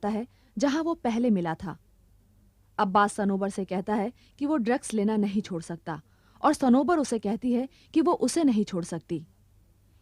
जाता है जहां वो पहले मिला था। अब्बास सनोबर से कहता है कि वो ड्रग्स लेना नहीं छोड़ सकता और सनोबर उसे कहती है कि वो उसे नहीं छोड़ सकती।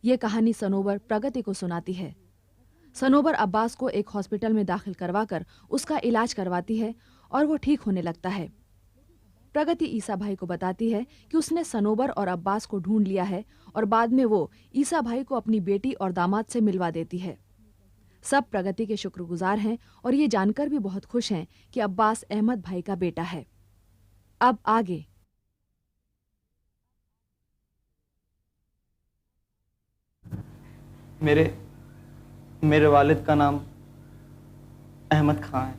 ये कहानी सनोबर प्रगति को सुनाती है। सनोबर अब्बास को एक हॉस्पिटल में दाखिल करवाकर उसका इलाज करवाती है और वो ठीक होने लगता है। प्रगति ईसा भाई को बताती है कि उसने सनोबर और अब्बास को ढूंढ लिया है और बाद में वो ईसा भाई को अपनी बेटी और दामाद से मिलवा देती है। सब प्रगति के शुक्रगुजार हैं और ये जानकर भी बहुत खुश हैं कि अब्बास अहमद भाई का बेटा है। अब आगे। मेरे वालिद का नाम अहमद खां है।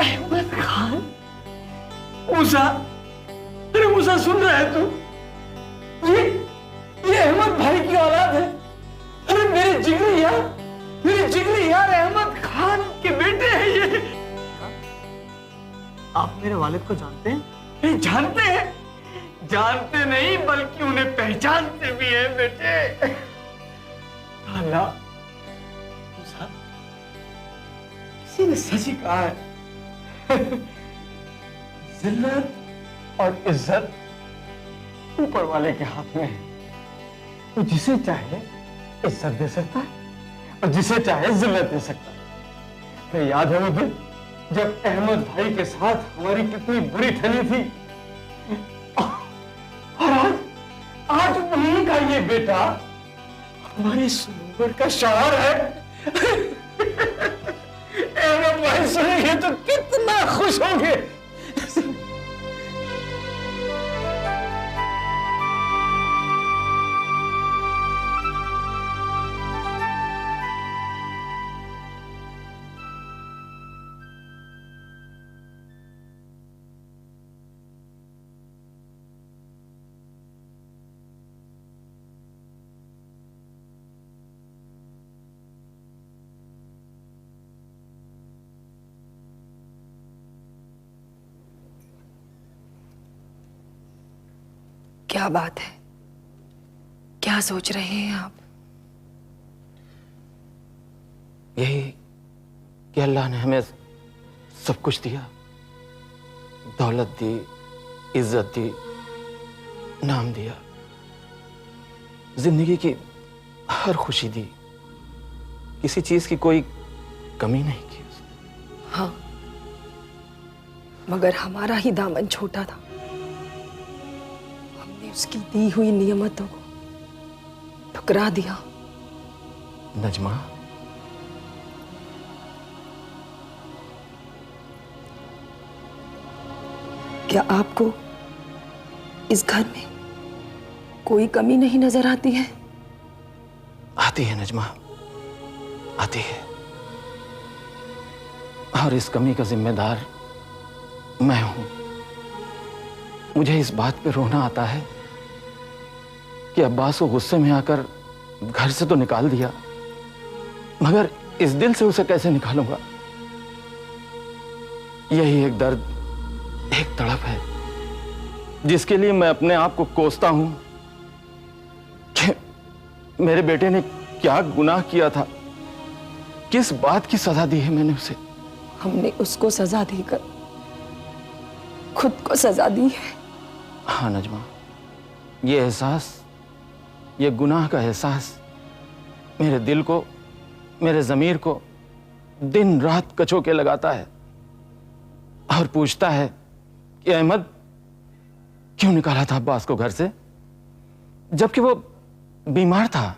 अहमद खान? मूसा, अरे मूसा सुन रहा है तू? ये अहमद भाई की औलाद है। अरे मेरे जिगरी यार अहमद खान के बेटे हैं ये। आप मेरे वालिद को जानते हैं? नहीं जानते हैं, जानते नहीं बल्कि उन्हें पहचानते भी हैं बेटे। अल्लाह, मूसा, किसी ने सच ही कहा है, जिल्लत और इज्जत ऊपर वाले के हाथ में है। वो जिसे चाहे इज्जत दे सकता है और जिसे चाहे जिल्लत दे सकता है। तो याद है वो दिन जब अहमद भाई के साथ हमारी कितनी बुरी ठनी थी, और आज वही का ये बेटा हमारी सनोबर का शायर है। अहमद भाई सुनेंगे तो कितना खुश होंगे। क्या बात है? क्या सोच रहे हैं आप? यही कि अल्लाह ने हमें सब कुछ दिया, दौलत दी, इज्जत दी, नाम दिया, जिंदगी की हर खुशी दी, किसी चीज की कोई कमी नहीं की उसने। हाँ, मगर हमारा ही दामन छोटा था। हमने उसकी दी हुई नियमतों को ठुकरा दिया। नजमा, क्या आपको इस घर में कोई कमी नहीं नजर आती है? आती है नजमा, आती है। और इस कमी का जिम्मेदार मैं हूं। मुझे इस बात पे रोना आता है कि अब्बास को गुस्से में आकर घर से तो निकाल दिया, मगर इस दिल से उसे कैसे निकालूंगा? यही एक दर्द, एक तड़प है जिसके लिए मैं अपने आप को कोसता हूं कि मेरे बेटे ने क्या गुनाह किया था, किस बात की सजा दी है मैंने उसे। हमने उसको सजा देकर खुद को सजा दी है। हाँ नजमा, ये एहसास, ये गुनाह का एहसास मेरे दिल को, मेरे ज़मीर को दिन रात कचोके लगाता है और पूछता है कि अहमद, क्यों निकाला था अब्बास को घर से जबकि वो बीमार था,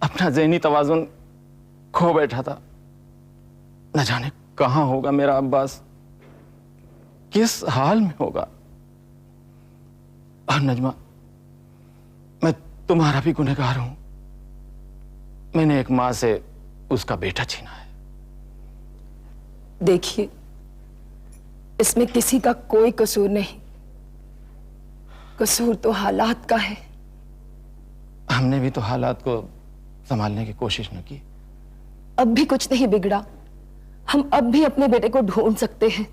अपना ज़हनी तवाज़ुन खो बैठा था। न जाने कहां होगा मेरा अब्बास, किस हाल में होगा। और नजमा, मैं तुम्हारा भी गुनहगार हूं। मैंने एक मां से उसका बेटा छीना है। देखिए, इसमें किसी का कोई कसूर नहीं, कसूर तो हालात का है। हमने भी तो हालात को संभालने की कोशिश न की। अब भी कुछ नहीं बिगड़ा, हम अब भी अपने बेटे को ढूंढ सकते हैं।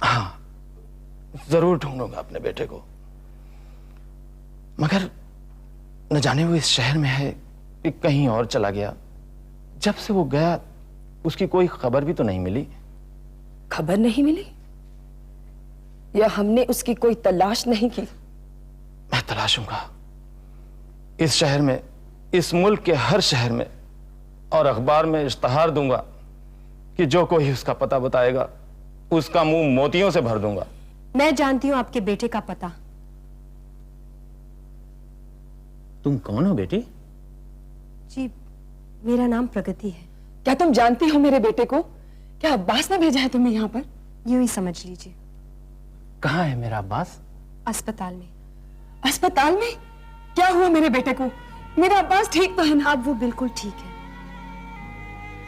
हाँ, जरूर ढूंढूंगा अपने बेटे को, मगर न जाने वो इस शहर में है कि कहीं और चला गया। जब से वो गया उसकी कोई खबर भी तो नहीं मिली। खबर नहीं मिली या हमने उसकी कोई तलाश नहीं की? मैं तलाशूंगा इस शहर में, इस मुल्क के हर शहर में, और अखबार में इश्तहार दूंगा कि जो कोई उसका पता बताएगा उसका मुंह मोतियों से भर दूंगा। मैं जानती हूं आपके बेटे का पता। तुम कौन हो बेटी? जी, मेरा नाम प्रगति है। क्या तुम जानती हो मेरे बेटे को? क्या अब्बास ने भेजा है तुम्हें यहाँ पर? यूं ही समझ लीजिए। कहाँ है मेरा अब्बास? अस्पताल में। अस्पताल में? क्या हुआ मेरे बेटे को? मेरा अब्बास ठीक तो है ना? अब वो बिल्कुल ठीक है।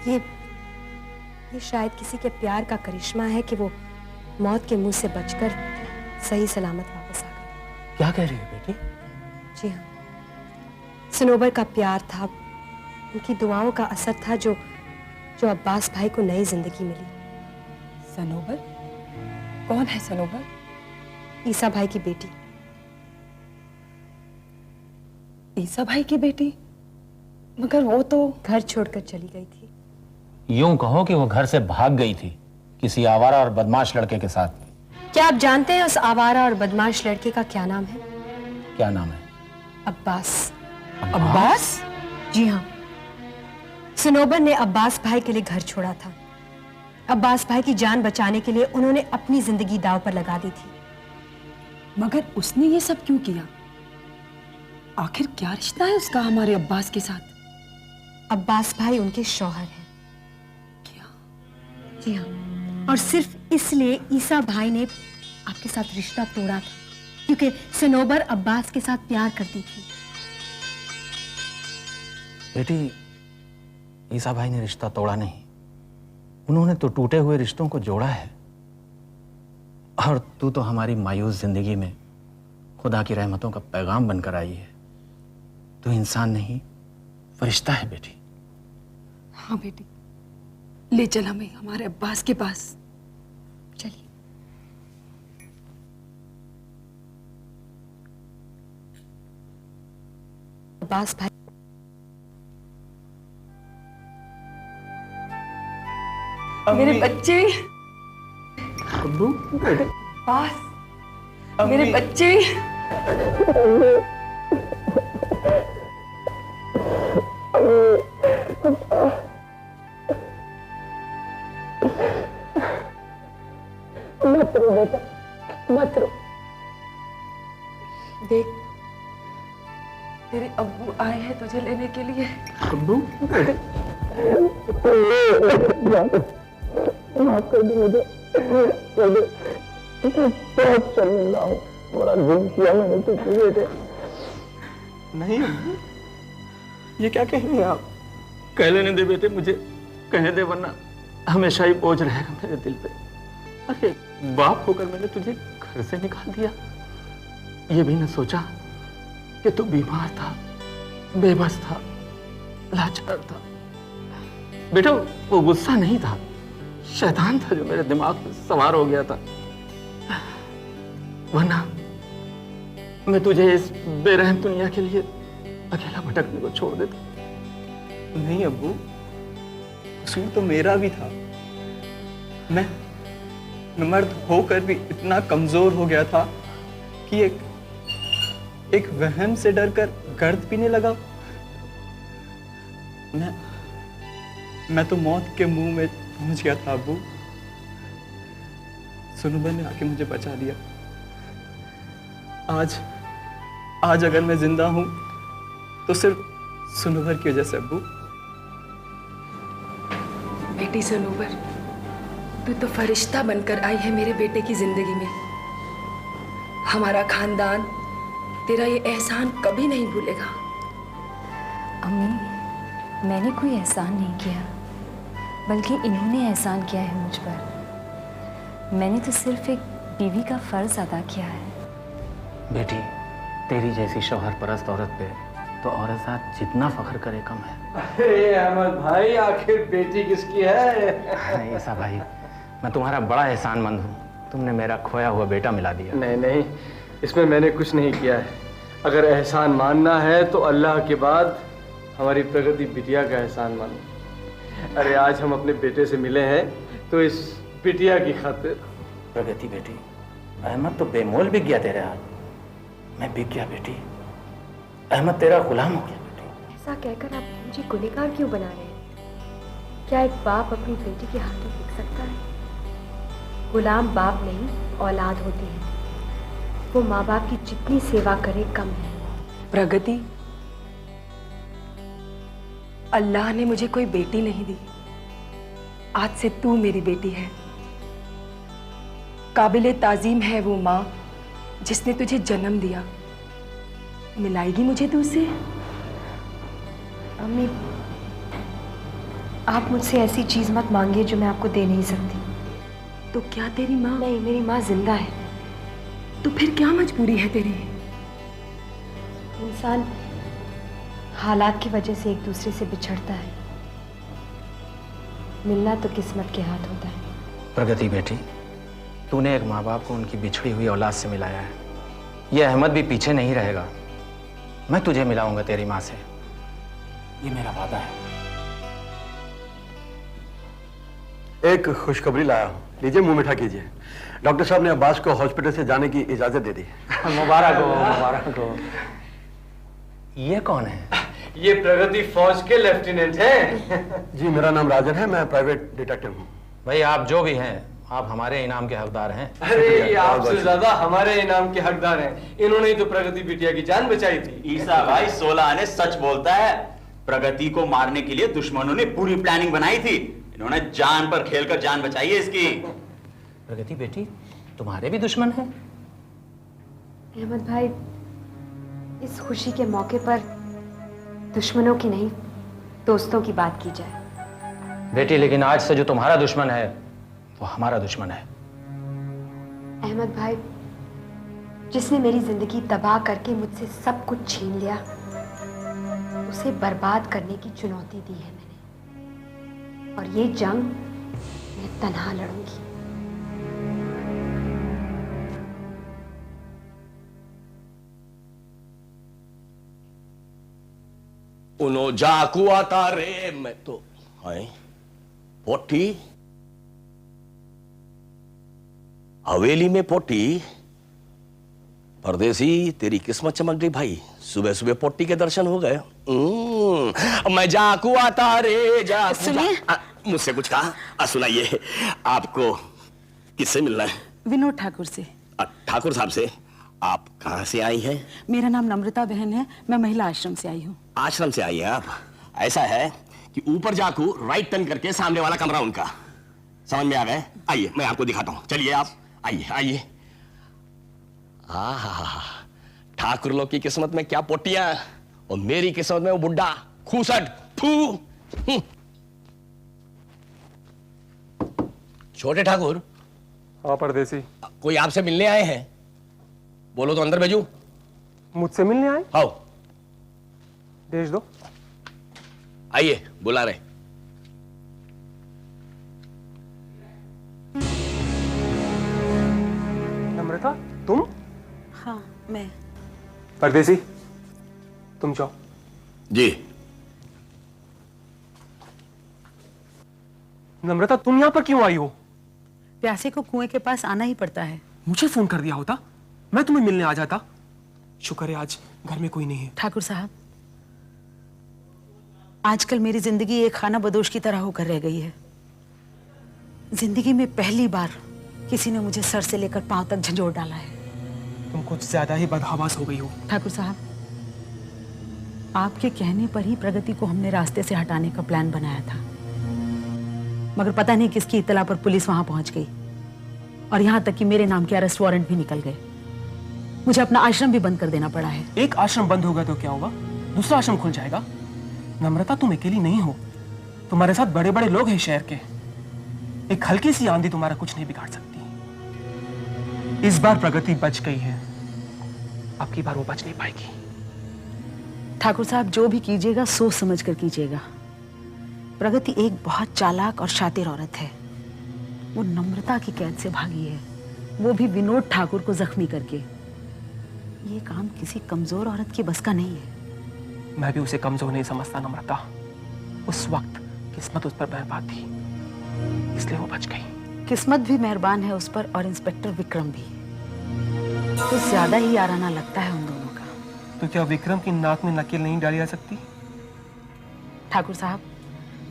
ये शायद किसी के प्यार का करिश्मा है कि वो मौत के मुंह से बचकर सही सलामत वापस आ गए। क्या कह रही है बेटी? जी हाँ, सनोबर का प्यार था, उनकी दुआओं का असर था जो अब्बास भाई को नई जिंदगी मिली। सनोबर? कौन है सनोबर? ईसा भाई की बेटी। ईसा भाई की बेटी? मगर वो तो घर छोड़कर चली गई थी। यूं कहो कि वो घर से भाग गई थी किसी आवारा और बदमाश लड़के के साथ। क्या आप जानते हैं उस आवारा और बदमाश लड़के का क्या नाम है? क्या नाम है? अब्बास। अब्बास? जी हाँ, सनोबर ने अब्बास भाई के लिए घर छोड़ा था। अब्बास भाई की जान बचाने के लिए उन्होंने अपनी जिंदगी दांव पर लगा दी थी। मगर उसने ये सब क्यों किया? आखिर क्या रिश्ता है उसका हमारे अब्बास के साथ? अब्बास भाई उनके शौहर हैं। क्या? जी हाँ, और सिर्फ इसलिए ईसा भाई ने आपके साथ रिश्ता तोड़ा था क्योंकि सनोबर अब्बास के साथ प्यार करती थी। बेटी, ईसा भाई ने रिश्ता तोड़ा नहीं, उन्होंने तो टूटे हुए रिश्तों को जोड़ा है। और तू तो हमारी मायूस जिंदगी में खुदा की रहमतों का पैगाम बनकर आई है। तू इंसान नहीं, फरिश्ता है बेटी। हाँ बेटी, ले चल हमें हमारे अब्बास के पास। चलिए। अब्बास भाई मेरे बच्चे, अब्बू, अब्बास, मेरे बच्चे। मत रो बेटा, मत रो। देख, तेरे अब्बू आए हैं तुझे लेने के लिए। अब्बू, माफ कर दो मुझे, कर दो। बहुत शर्मिंदा हूँ, बड़ा जुल्म किया मैंने तुझे बेटे। नहीं अब्बू, ये क्या कह रहे हैं आप? कह लेने दे बेटे, मुझे कहने दे, वरना हमेशा ही बोझ रहेगा मेरे दिल पे। अरे बाप होकर मैंने तुझे घर से निकाल दिया, ये भी न सोचा कि तू बीमार था, बेबस था, लाचार था। बेटा, वो गुस्सा नहीं था, शैतान था जो मेरे दिमाग में सवार हो गया था। वरना मैं तुझे इस बेरहम दुनिया के लिए अकेला भटकने को छोड़ देता। नहीं अब्बू, कसूर तो मेरा भी था। मैं मर्द होकर भी इतना कमजोर हो गया था कि एक वहम से डरकर गर्द पीने लगा। मैं तो मौत के मुंह में पहुंच गया था अब्बू। सुनुबर ने आके मुझे बचा लिया। आज अगर मैं जिंदा हूं तो सिर्फ सुनुबर की वजह से अब्बू। बेटी सनोबर, तू तो फरिश्ता बनकर आई है मेरे बेटे की जिंदगी में। हमारा खानदान तेरा ये एहसान कभी नहीं भूलेगा। अम्मी, मैंने कोई एहसान नहीं किया, बल्कि इन्होंने एहसान किया है मुझ पर। मैंने तो सिर्फ एक बीवी का फर्ज अदा किया है। बेटी, तेरी जैसी शौहर परस्त औरत पे तो औरत साथ जितना फख्र करे कम है। अरे अहमद भाई, आखिर बेटी किसकी है? ऐसा भाई, मैं तुम्हारा बड़ा एहसानमंद हूँ, तुमने मेरा खोया हुआ बेटा मिला दिया। नहीं नहीं, इसमें मैंने कुछ नहीं किया है। अगर एहसान मानना है तो अल्लाह के बाद हमारी प्रगति बिटिया का एहसान मानो। अरे आज हम अपने बेटे से मिले हैं तो इस बिटिया की खातिर। प्रगति बेटी, अहमद तो बेमोल बिक गया तेरे हाथ। मैं बिक गया बेटी, अहमद तेरा गुलाम हो गया बेटी। ऐसा कहकर आप मुझे गुनहगार क्यों बना रहे हैं? क्या एक बाप अपनी बेटी के हाथों बिक सकता है? गुलाम बाप नहीं, औलाद होती है। वो माँ बाप की जितनी सेवा करे कम है। प्रगति, अल्लाह ने मुझे कोई बेटी नहीं दी, आज से तू मेरी बेटी है। काबिले ताजीम है वो माँ जिसने तुझे जन्म दिया। मिलाएगी मुझे तू उससे? अम्मी, आप मुझसे ऐसी चीज मत मांगिए जो मैं आपको दे नहीं सकती। तो क्या तेरी माँ? नहीं, मेरी माँ जिंदा है। तो फिर क्या मजबूरी है तेरी? इंसान हालात की वजह से एक दूसरे से बिछड़ता है। मिलना तो किस्मत के हाथ होता है। प्रगति बेटी, तूने एक माँ बाप को उनकी बिछड़ी हुई औलाद से मिलाया है। ये अहमद भी पीछे नहीं रहेगा। मैं तुझे मिलाऊंगा तेरी माँ से, ये मेरा वादा है। एक खुशखबरी लाया हूं, लीजिए मुंह मीठा कीजिए। डॉक्टर साहब ने अब्बास को हॉस्पिटल से जाने की इजाजत दे दी। मुबारक हो, मुबारक हो। ये कौन है? ये प्रगति फौज के लेफ्टिनेंट हैं। जी, मेरा नाम राजन है, मैं प्राइवेट डिटेक्टिव हूँ। भाई आप जो भी हैं, आप हमारे इनाम के हकदार हैं। अरे ये आपसे ज्यादा हमारे इनाम के हकदार हैं। इन्होंने ही तो प्रगति बिटिया की जान बचाई थी। ईसा भाई 16 आने सच बोलता है। प्रगति को मारने के लिए दुश्मनों ने पूरी प्लानिंग बनाई थी। इन्होंने जान पर खेलकर जान बचाई है इसकी। प्रगति बेटी, तुम्हारे भी दुश्मन हैं? अहमद भाई, इस खुशी के मौके पर दुश्मनों की नहीं, दोस्तों की बात की जाए। बेटी, लेकिन आज से जो तुम्हारा दुश्मन है वो हमारा दुश्मन है। अहमद भाई, जिसने मेरी जिंदगी तबाह करके मुझसे सब कुछ छीन लिया, उसे बर्बाद करने की चुनौती दी है मैंने। और ये जंग मैं तन्हा लड़ूंगी। उनो जाकू आता रे मैं तो है पोटी हवेली में पोटी। परदेसी, तेरी किस्मत चमक गई भाई। सुबह सुबह पोटी के दर्शन हो गए। मैं जाकू आता रे जाकू। सुनिए, मुझसे कुछ कहा? सुनाइए, आपको किससे मिलना है? विनोद ठाकुर से। ठाकुर साहब से? आप कहाँ से आई हैं? मेरा नाम नम्रता बहन है, मैं महिला आश्रम से आई हूँ। आश्रम से आई हैं आप? ऐसा है कि ऊपर जाकू राइट टर्न करके सामने वाला कमरा उनका। समझ में आ गए? आइए मैं आपको दिखाता हूँ। चलिए आप आइए आइए। आहा, ठाकुर लोग की किस्मत में क्या पोटियां और मेरी किस्मत में वो बुड्ढा खूसट फू। छोटे ठाकुर। हाँ परदेसी। कोई आपसे मिलने आए हैं? बोलो तो अंदर भेजूं? मुझसे मिलने आए? आओ भेज दो। आइए, बुला रहे। नम्रता, तुम? हाँ, मैं। परदेसी, तुम जाओ। जी। नम्रता, तुम यहाँ पर क्यों आई हो? प्यासे को कुएं के पास आना ही पड़ता है। मुझे फोन कर दिया होता, मैं तुम्हें मिलने आ जाता। शुक्र है आज घर में कोई नहीं है। ठाकुर साहब, आजकल मेरी जिंदगी एक खाना बदोश की तरह होकर रह गई है। जिंदगी में पहली बार किसी ने मुझे सर से लेकर पांव तक झंझोड़ डाला है। तुम कुछ ज्यादा ही बदहवास हो गई हो। ठाकुर साहब, आपके कहने पर ही प्रगति को हमने रास्ते से हटाने का प्लान बनाया था, मगर पता नहीं किसकी इत्तला पर पुलिस वहां पहुंच गई और यहां तक कि मेरे नाम के अरेस्ट वारंट भी निकल गए। मुझे अपना आश्रम भी बंद कर देना पड़ा है। एक आश्रम बंद होगा तो क्या होगा? दूसरा आश्रम खुल जाएगा। नम्रता, तुम अकेली नहीं हो, तुम्हारे साथ बड़े बड़े लोग हैं शहर के। एक हल्की सी आंधी तुम्हारा कुछ नहीं बिगाड़ सकती। इस बार प्रगति बच गई है, अब की बार वो बच नहीं पाएगी। ठाकुर साहब, जो भी कीजिएगा सोच समझ कर कीजिएगा। प्रगति एक बहुत चालाक और शातिर औरत है। वो नम्रता की कैद से भागी है, वो भी विनोद ठाकुर को जख्मी करके। ये काम किसी कमजोर औरत की बस का नहीं है। मैं भी उसे कमजोर नहीं समझता नम्रता। उस वक्त किस्मत उस पर मेहरबान थी, इसलिए वो बच गई। किस्मत भी मेहरबान है उस पर और इंस्पेक्टर विक्रम भी। कुछ ज्यादा ही याराना लगता है उन दोनों का। तो क्या विक्रम की नाक में नकेल नहीं डाली जा सकती? ठाकुर साहब,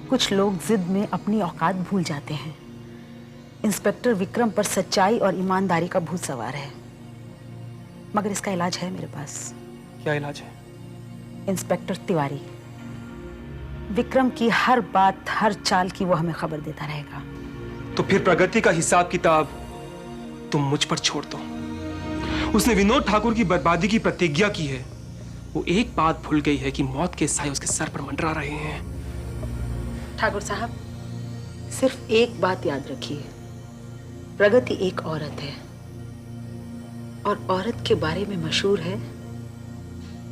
कुछ लोग जिद में अपनी औकात भूल जाते हैं। इंस्पेक्टर विक्रम पर सच्चाई और ईमानदारी का भूत सवार है, मगर इसका इलाज है मेरे पास। क्या इलाज है? इंस्पेक्टर तिवारी। विक्रम की हर बात, हर चाल की वो हमें खबर देता रहेगा। तो फिर प्रगति का हिसाब किताब तुम मुझ पर छोड़ दो। उसने विनोद ठाकुर की बर्बादी की प्रतिज्ञा की है। वो एक बात भूल गई है कि मौत के साए उसके सर पर मंडरा रहे हैं। ठाकुर साहब, सिर्फ एक बात याद रखिए, प्रगति एक औरत है और औरत के बारे में मशहूर है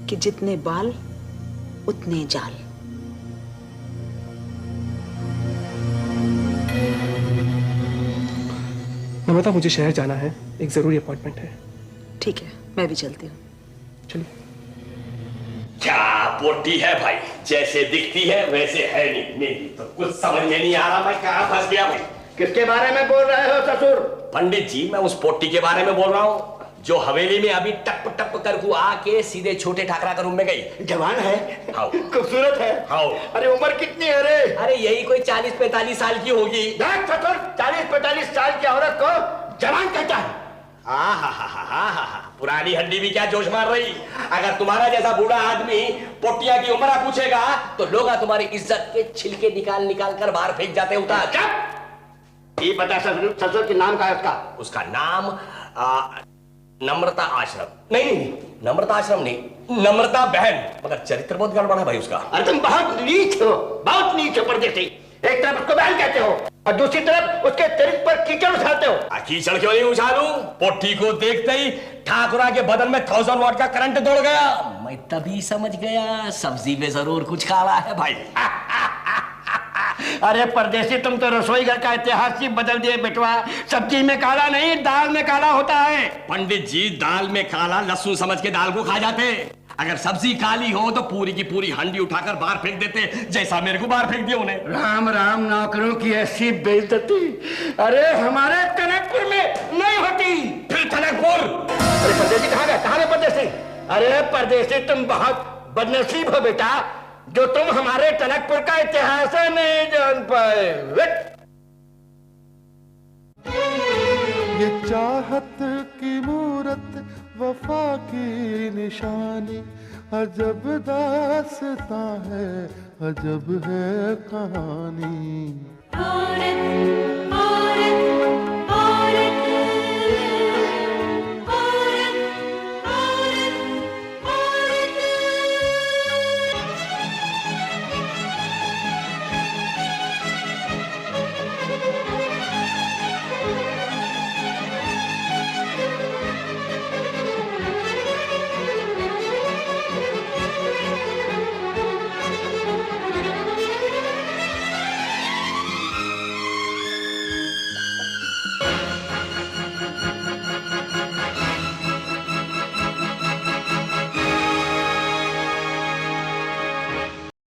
कि जितने बाल उतने जाल। नम्रता, मुझे शहर जाना है, एक जरूरी अपॉइंटमेंट है। ठीक है, मैं भी चलती हूँ। चलिए। क्या पोटी है भाई, जैसे दिखती है वैसे है नहीं तो कुछ समझ में नहीं आ रहा मैं कहाँ फंस गया भाई। किसके बारे में बोल रहे हो ससुर? पंडित जी, मैं उस पोटी के बारे में बोल रहा हूँ जो हवेली में अभी टप टप कर आके सीधे छोटे ठाकरा के रूम में गई। जवान है, खूबसूरत है। अरे उम्र कितनी है रे? अरे यही कोई 40-45 साल की होगी। 40-45 साल की औरत को जवान कहता है? पुरानी हड्डी भी क्या जोश मार रही। अगर तुम्हारा जैसा बूढ़ा आदमी पोटिया की उम्र पूछेगा तो लोग तुम्हारी इज्जत के छिलके निकाल निकाल कर बाहर फेंक जाते। उतार ये पता ससुर के नाम का है उसका? उसका नाम नम्रता आश्रम। नहीं, नम्रता आश्रम नहीं, नम्रता बहन। मगर चरित्र बहुत गड़बड़ है भाई उसका। अरे तुम बहुत नीच हो, बहुत नीच हो परदेसी। एक तरफ उसको बहन कहते हो और दूसरी तरफ उसके चरित्र पर कीचड़ उछालते हो। कीचड़ क्यों नहीं उछालूं? पोटी को देखते ही ठाकुरा के बदन में 1000 वाट का करंट दौड़ गया। मैं तभी समझ गया सब्जी में जरूर कुछ काला है भाई। अरे परदेसी, तुम तो रसोई घर का इतिहास ही बदल दिए बेटवा। सब्जी में काला नहीं, दाल में काला होता है। पंडित जी, दाल में काला लहसुन समझ के दाल को खा जाते। अगर सब्जी काली हो तो पूरी की पूरी हंडी उठाकर बाहर फेंक देते, जैसा मेरे को बाहर फेंक दिया उन्हें। राम राम, नौकरों की ऐसी बेइज्जती अरे हमारे टनकपुर में नहीं होती। फिर टनकपुर? अरे परदेसी कहाँ गए? कहाँ गए परदेसी? अरे परदेसी, तुम बहुत बदनसीब हो बेटा, जो तुम हमारे टनकपुर का इतिहास नहीं जान पाए। ये चाहत की मूरत, वफा की निशानी, अजब दास्तां है, अजब है कहानी। औरत, औरत,